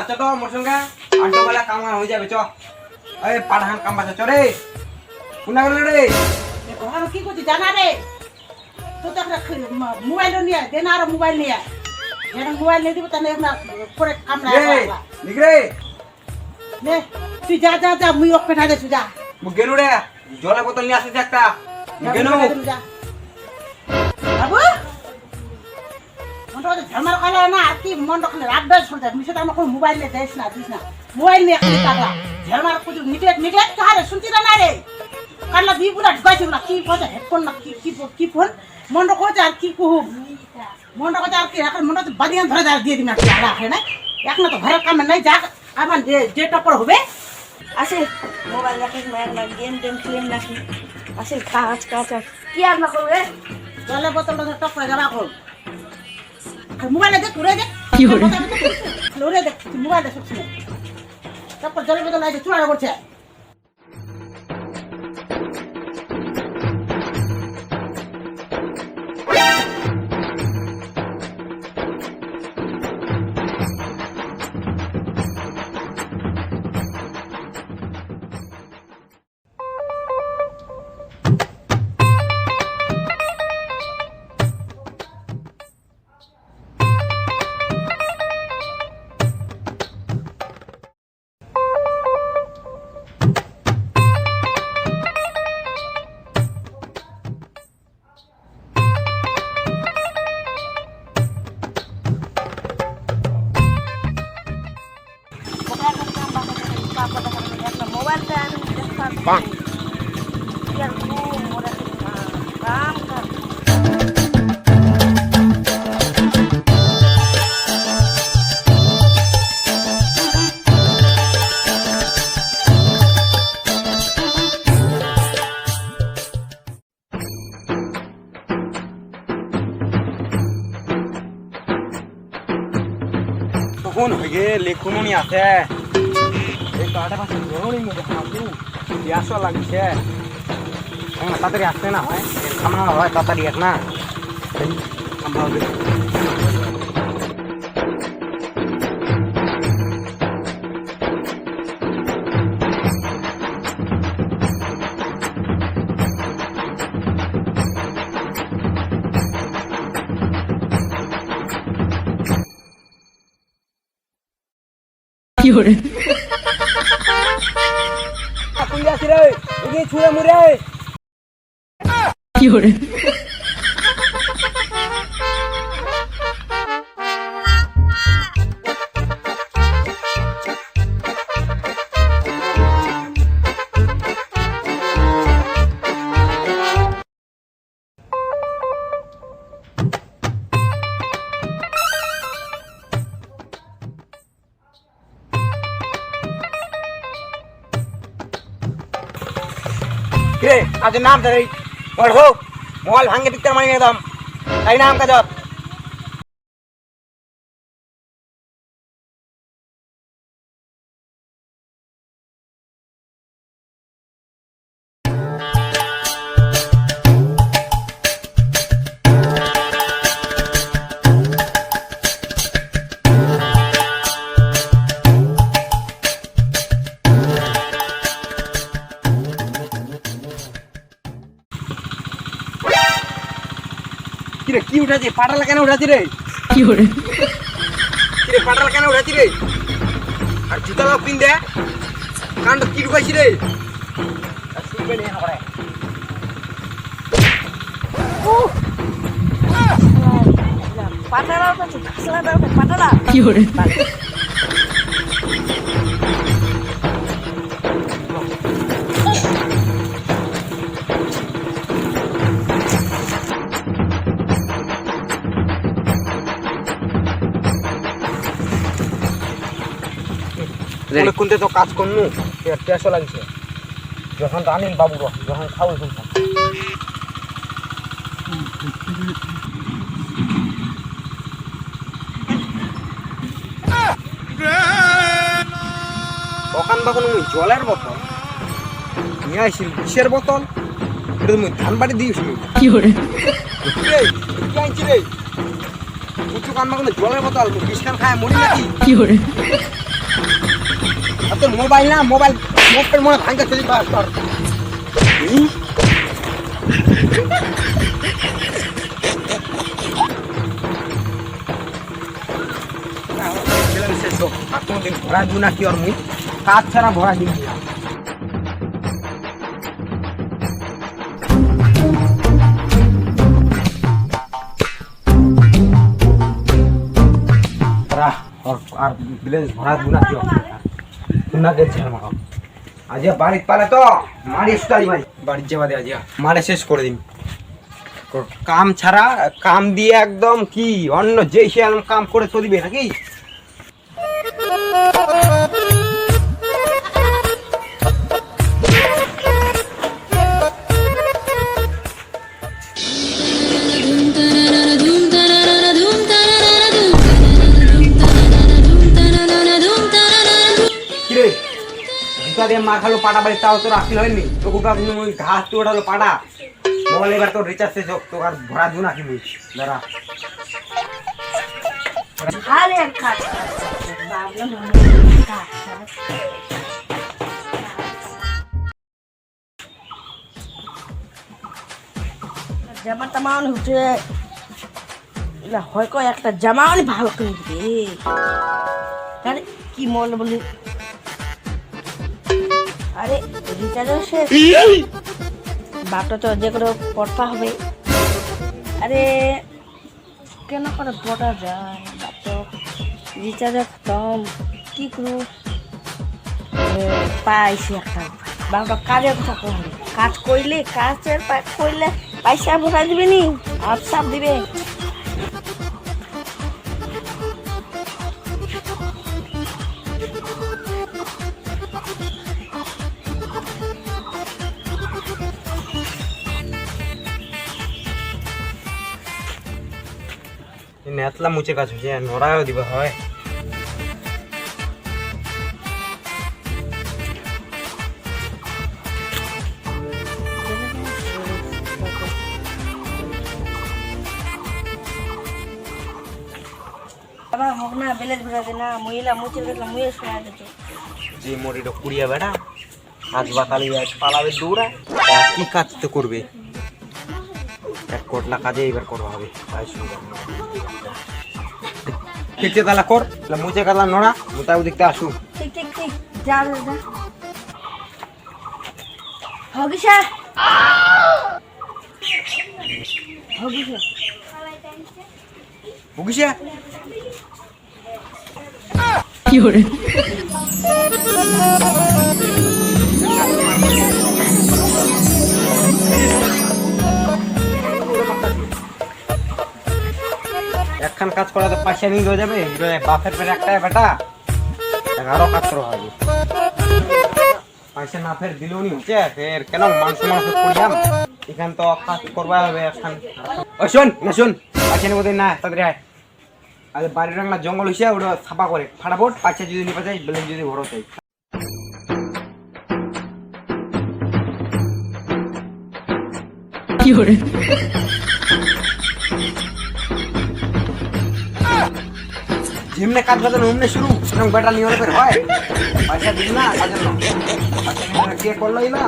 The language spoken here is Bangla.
আচ্ছা তো মোর সঙ্গে আড্ডা বেলা কাম হয়ে যাবে চ এই পাঠান কাম বাজা চ রে কোনা গেল রে ঘর কি করছিস জানা রে তো তো মোবাইল নিয়ে দেনা আর মোবাইল নিয়ে যেন মোবাইল নিয়ে দিব তাহলে আমরা পরে কামড়া নিগরে নে তুই যা যা যা মুই ওকে ঠাজে তুই যা মু গেলু রে জলের বোতল নিয়ে আসিস একটা গেলু বাবু মন্ডল ঝামার কালা না আর কি মন্ডল খানে রাখবে শুনতে মিছে তো আমাকে মোবাইল নিয়ে দেস না দিস না মোবাইল নিয়ে খালি টাকা ঝামার কুছ নিকলেট কারে শুনতি না রে কালা দি পুরা ঢুকাইছি না কি কথা হেডফোন না কি ফোন মন্ডল কোচ আর কি কহু মন্ডল কোচ আর কি এখন মন্ডল বাদিয়ান ধরে দিয়ে দিন না কি আলা আছে না এক না তো ঘরের কামে নাই যা আমার যে টপর হবে আসে মোবাইল রাখিস না গেম খেলেন নাকি আসে কাজ কি আর না করবে জলের বোতলটা টপ করে যাবা কর মোবাইলে দেখ উড়ে দেখ কি উড়ে দেখ মোবাইলে সব শুনে তারপর জলের বোতল আছে চুড়া করছে মোবাইলটা আমি দেখতাম কাম তখন হয়ে গে লেখুনি আছে এই তো আটা পাশে ধরুন মধ্যে হাঁটু গ্যাসও লাগছে তাড়াতাড়ি আসতে না হয় খামা হয় তাড়াতাড়ি এক না খামা হবে কি হরে আপনি আসি রে এগিয়ে ছুঁড়ে মুড়ে কি হরে रे आज नाम धरे और हो मोबाइल भांगे दिक्कत मानी एकदम आई नाम का जब কিরে কি উঠাছি পাটালা কেন উঠাছি রে কি হরে কিরে পাটালা কেন উঠাছি রে আর জুতা লাও পিন দে কানটা কি ঢুকাইছি রে আর শুনবে নি হাবড়ে পাটালা পাটালা কি হরে কোনতে তো কাজ করনু টেসও লাগছে যখন রানিল বাবু যখন খাও শুনতাম দোকান বা কোনো জলের বোতল নিয়ে আসিল কিসের বোতল এটা তুমি ধান বাড়ি দিয়েছিল কি হরে আনছি রে উঁচু কান বা কোনো জলের বোতল বিষ খান খায় মরি নাকি কি হরে আর তোর মোবাইল না মোবাইল মোবাইল মনে ভাঙতে চলি পাস কর কোনদিন ভরা দিও না কি ওর মুখ কাজ ছাড়া ভরা দিন আর বিলেজ ভরা দুনা দিও না গেছে আমাকে আজ বাড়ি পালে তো মারি স্টাইল ভাই বাড়ির যাবা দে আজ মারে শেষ করে দিন কাম ছাড়া কাম দিয়ে একদম কি অন্য যে সে কাম করে তো দিবে নাকি মার খালো পাটা বাড়ি তাও তো রাখতে হয়নি তো ঘাস তো ওঠালো পাটা মোবাইল এবার তোর রিচার্জ শেষ হোক তোর আর ভরা দু না কি দাঁড়া আরে কাজ জামা টামান হচ্ছে হয় কয় একটা জামা অনেক ভালো করে দিবে আরে কি মল বলি আরে রিচার্জ শেষ বাপটা তো যে করে পড়তে হবে আরে কেন করে পড়া যায় বাপ তো রিচার্জ খতম কি করু পাইছি একটা বাপটা কাজের কথা করবে কাজ করলে কাজের করলে পয়সা ভরা দিবে নি আর সাপ দিবে নেতলা মুছে কাজ হচ্ছে নড়ায়ও দিবা হয় আবার হোক না বেলেজ ভরা দে না মহিলা মুচে গেলাম মুয়ে শোনা দিত যে মরিটা কুড়িয়া বেড়া কাজ বাতালি পালাবে দৌড়া কি কাজ তো করবে এক কোটলা কাজে এবার করবা হবে ঠিক তালা কর মুছে কালা নড়া মোটাও দেখতে আসু ঠিক ঠিক ঠিক যা যা হগিসা হগিসা বুঝিস কি হরে একখান কাজ করা তো পয়সা নিয়ে হয়ে যাবে বাপের পেরে একটাই বেটা আরো কাজ করা হবে পয়সা না ফের দিলেও নি হচ্ছে ফের কেন মাংস করিয়াম এখান তো কাজ করবা হবে একখান ওই শোন না শোন পয়সা নেবো না তাদের আর বাড়ির রান্না জঙ্গল হয়েছে ওটা ছাপা করে ফাটাফট পয়সা যদি নিতে চাই বেলেন যদি ভরো চাই কি হরে যেমনে কাজ বাজানো অমনে শুরু বেটা নিয়ে হয় পয়সা দিস না কাজের না কে করলো না